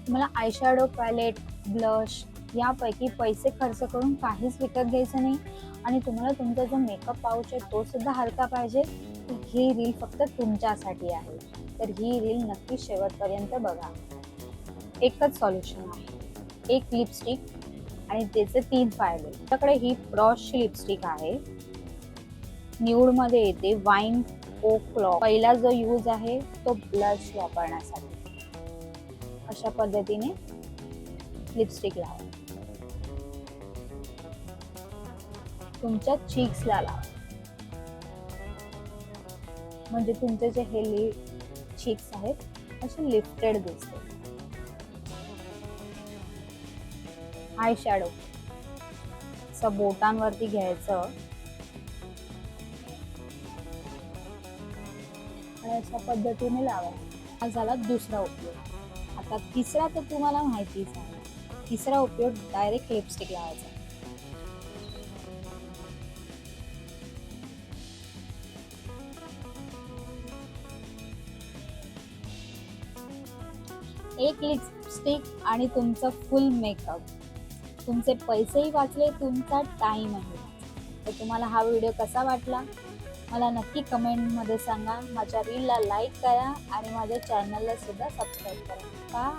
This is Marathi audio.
तुम्हाला आयशॅडो पॅलेट, ब्लश यापैकी पैसे खर्च करून काहीच विकत घ्यायचं नाही आणि तुम्हाला तुमचा जो मेकअप पाऊच आहे तो सुद्धा हलका पाहिजे, तर ही रील फक्त तुमच्यासाठी आहे. तर ही रील नक्की शेवटपर्यंत बघा. एकच सॉल्युशन आहे, एक लिपस्टिक आणि त्याचे 3 फायदे. आपल्याकडे ही ब्रॉशची लिपस्टिक आहे, न्यूडमध्ये येते, वाईन ओक क्लॉ. पहिला जो यूज आहे तो ब्लश वापरण्यासाठी. अशा पद्धतीने लिपस्टिक लावा, तुमच्या चीक्सला लावा, म्हणजे तुमचे जे हे चीक्स आहेत असे लिफ्टेड दिसते. आय शॅडो असं बोटांवरती घ्यायचं आणि अशा पद्धतीने लावायचं. हा झाला दुसरा उपयोग. आता तिसरा तर तुम्हाला माहितीच आहे. तिसरा उपयोग डायरेक्ट लिपस्टिक लावायचा. एक लिपस्टिक आणि तुमचा फुल मेकअप. तुमचे पैसेही वाचले, तुमचा टाइमही वाचला. तर तुम्हाला हा व्हिडिओ कसा वाटला मला नक्की कमेंटमध्ये सांगा. माझ्या रीलला लाईक करा आणि माझ्या चॅनलला सुद्धा सबस्क्राईब करा.